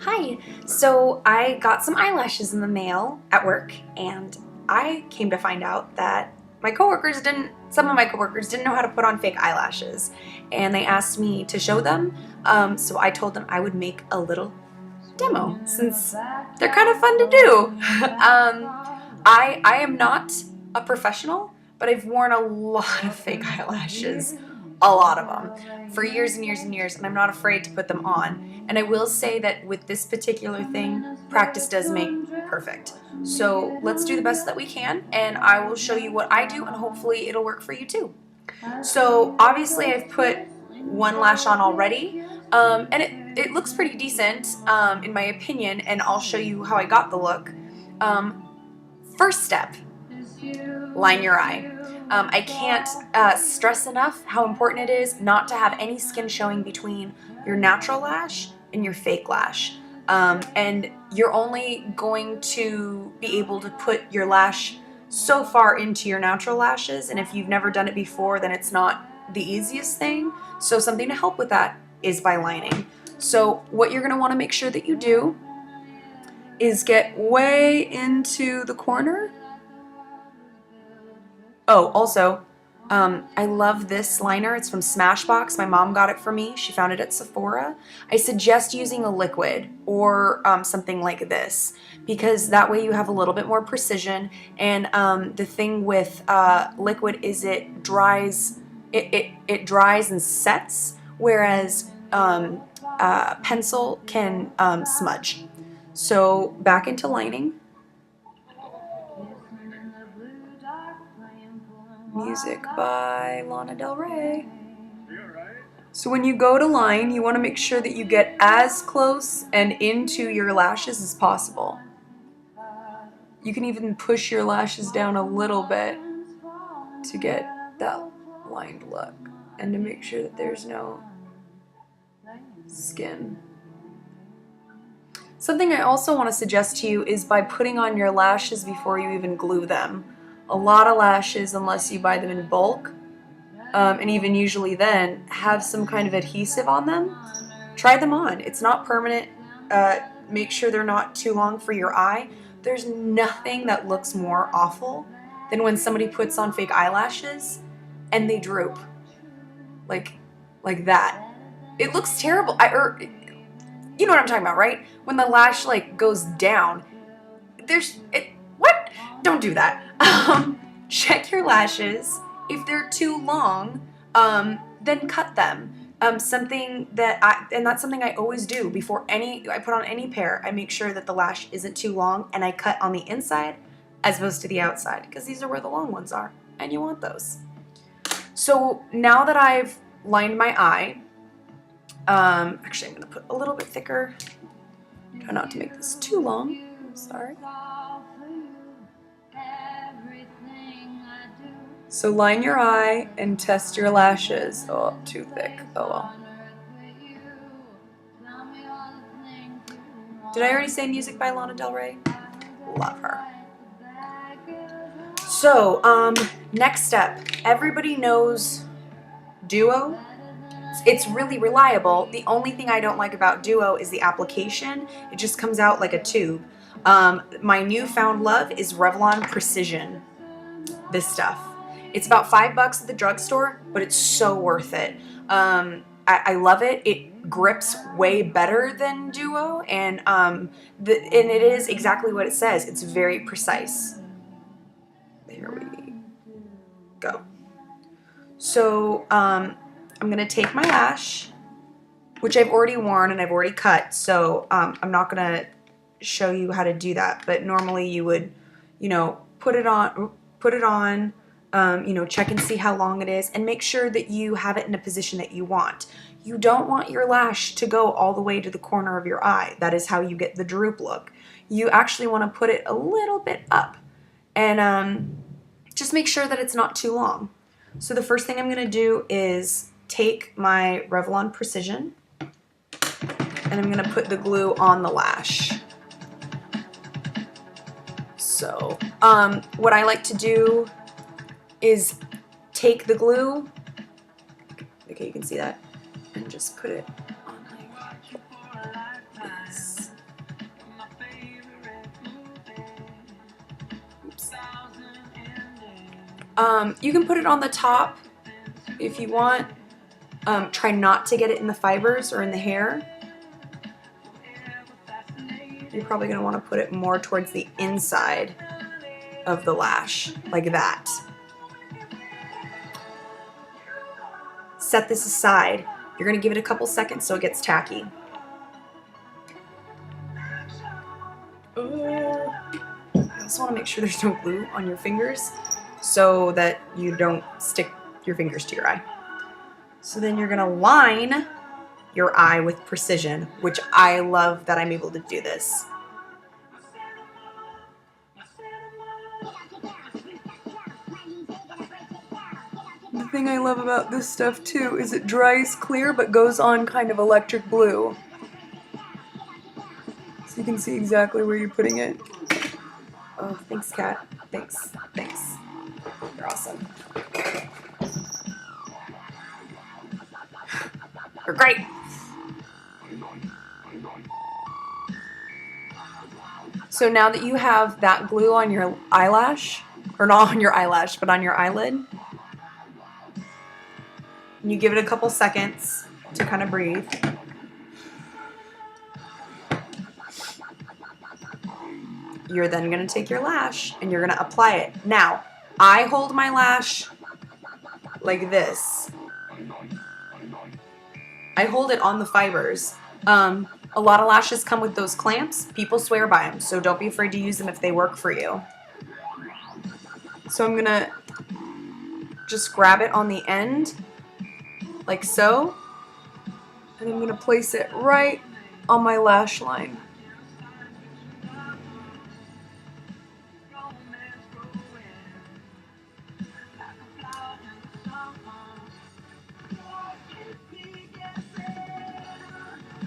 Hi, so I got some eyelashes in the mail at work, and I came to find out that some of my coworkers didn't know how to put on fake eyelashes, and they asked me to show them, so I told them I would make a little demo since they're kind of fun to do. I am not a professional, but I've worn a lot of fake eyelashes, a lot of them, for years and years and years, and I'm not afraid to put them on. And I will say that with this particular thing, practice does make perfect. So let's do the best that we can, and I will show you what I do, and hopefully it'll work for you too. So obviously I've put one lash on already, and it looks pretty decent in my opinion, and I'll show you how I got the look. First step, line your eye. I can't stress enough how important it is not to have any skin showing between your natural lash and your fake lash. And you're only going to be able to put your lash so far into your natural lashes, and if you've never done it before, then it's not the easiest thing. So something to help with that is by lining. So what you're going to want to make sure that you do is get way into the corner. Oh, also, I love this liner. It's from Smashbox. My mom got it for me. She found it at Sephora. I suggest using a liquid or something like this, because that way you have a little bit more precision. And the thing with liquid is it dries. It dries and sets, whereas pencil can smudge. So back into lining. Music by Lana Del Rey. So when you go to line, you want to make sure that you get as close and into your lashes as possible. You can even push your lashes down a little bit to get that lined look and to make sure that there's no skin. Something I also want to suggest to you is by putting on your lashes before you even glue them. A lot of lashes, unless you buy them in bulk, and even usually then, have some kind of adhesive on them. Try them on. It's not permanent. Make sure they're not too long for your eye. There's nothing that looks more awful than when somebody puts on fake eyelashes and they droop. Like that. It looks terrible. You know what I'm talking about, right? When the lash goes down. What? Don't do that. Check your lashes. If they're too long, then cut them. That's something I always do before I put on any pair. I make sure that the lash isn't too long, and I cut on the inside as opposed to the outside, because these are where the long ones are, and you want those. So now that I've lined my eye, actually I'm going to put a little bit thicker. Try not to make this too long. I'm sorry. So line your eye and test your lashes. Oh, too thick. Oh well. Did I already say music by Lana Del Rey? Love her. So, next step. Everybody knows Duo. It's really reliable. The only thing I don't like about Duo is the application. It just comes out like a tube. My newfound love is Revlon Precision. This stuff. It's about $5 at the drugstore, but it's so worth it. I love it. It grips way better than Duo, and it is exactly what it says. It's very precise. There we go. So I'm gonna take my lash, which I've already worn and I've already cut. So I'm not gonna show you how to do that. But normally you would, put it on. Check and see how long it is, and make sure that you have it in a position that you want. You don't want your lash to go all the way to the corner of your eye. That is how you get the droop look. You actually want to put it a little bit up, and just make sure that it's not too long. So the first thing I'm going to do is take my Revlon Precision, and I'm going to put the glue on the lash. So what I like to do is take the glue, okay, you can see that, and just put it on like this. You can put it on the top if you want. Try not to get it in the fibers or in the hair. You're probably going to want to put it more towards the inside of the lash, like that. Set this aside. You're going to give it a couple seconds so it gets tacky. I also want to make sure there's no glue on your fingers so that you don't stick your fingers to your eye. So then you're going to line your eye with precision, which I love that I'm able to do this. The thing I love about this stuff too is it dries clear but goes on kind of electric blue. So you can see exactly where you're putting it. Oh, thanks, Kat. Thanks. Thanks. You're awesome. You're great. So now that you have that glue on your eyelash, or not on your eyelash, but on your eyelid, you give it a couple seconds to kind of breathe. You're then going to take your lash and you're going to apply it. Now, I hold my lash like this. I hold it on the fibers. A lot of lashes come with those clamps. People swear by them, so don't be afraid to use them if they work for you. So I'm going to just grab it on the end, like so, and I'm going to place it right on my lash line.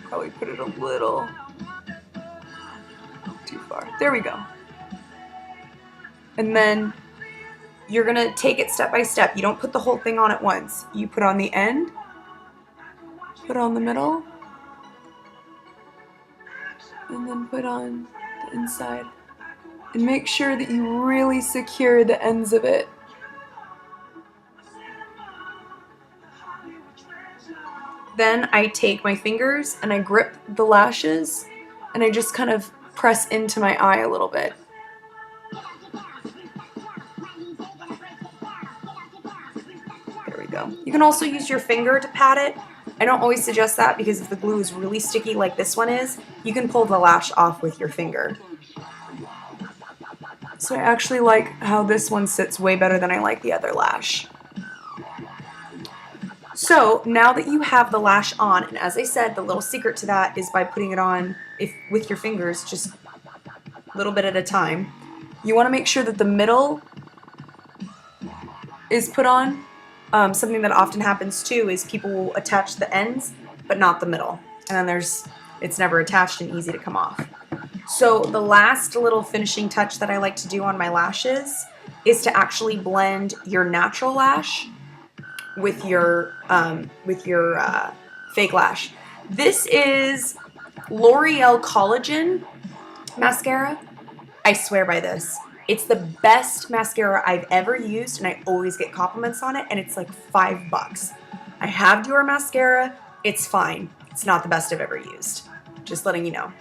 Probably put it a little too far. There we go. And then you're going to take it step by step. You don't put the whole thing on at once. You put on the end, put on the middle, and then put on the inside. And make sure that you really secure the ends of it. Then I take my fingers and I grip the lashes and I just kind of press into my eye a little bit. There we go. You can also use your finger to pat it. I don't always suggest that because if the glue is really sticky like this one is, you can pull the lash off with your finger. So I actually like how this one sits way better than I like the other lash. So now that you have the lash on, and as I said, the little secret to that is by putting it on with your fingers, just a little bit at a time. You want to make sure that the middle is put on. Something that often happens too is people will attach the ends, but not the middle. And then it's never attached and easy to come off. So the last little finishing touch that I like to do on my lashes is to actually blend your natural lash with your fake lash. This is L'Oreal Collagen mascara. I swear by this. It's the best mascara I've ever used, and I always get compliments on it, and it's like $5. I have Dior mascara. It's fine. It's not the best I've ever used. Just letting you know.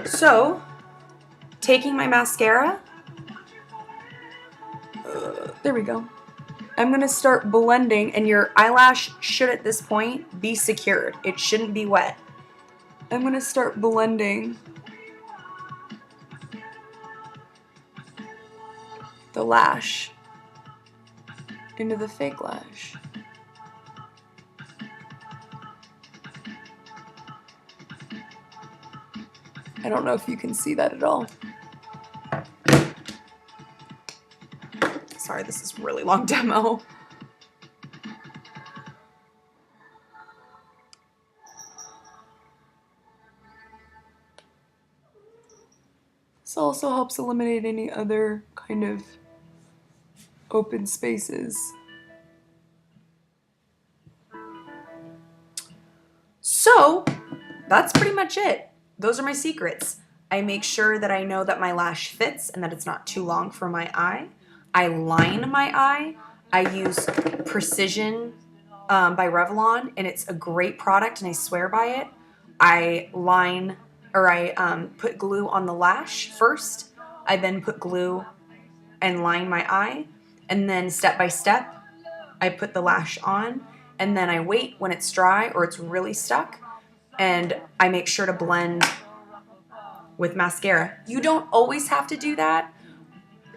So, taking my mascara, there we go. I'm going to start blending, and your eyelash should at this point be secured. It shouldn't be wet. I'm going to start blending the lash into the fake lash. I don't know if you can see that at all. Sorry, this is a really long demo. This also helps eliminate any other kind of open spaces. So, that's pretty much it. Those are my secrets. I make sure that I know that my lash fits and that it's not too long for my eye. I line my eye. I use Precision by Revlon, and it's a great product, and I swear by it. I put glue on the lash first. I then put glue and line my eye, and then step by step, I put the lash on, and then I wait when it's dry or it's really stuck, and I make sure to blend with mascara. You don't always have to do that.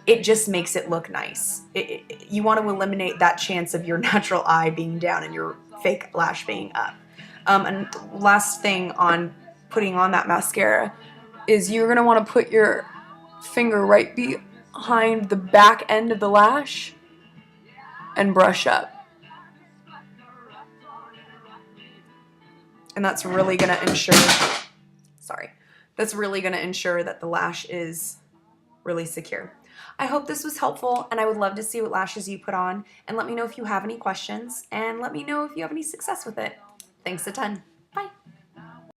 It just makes it look nice. You want to eliminate that chance of your natural eye being down and your fake lash being up. And last thing on putting on that mascara is you're going to want to put your finger right behind the back end of the lash and brush up. And that's really going to ensure, that's really going to ensure that the lash is really secure. I hope this was helpful, and I would love to see what lashes you put on, and let me know if you have any questions, and let me know if you have any success with it. Thanks a ton.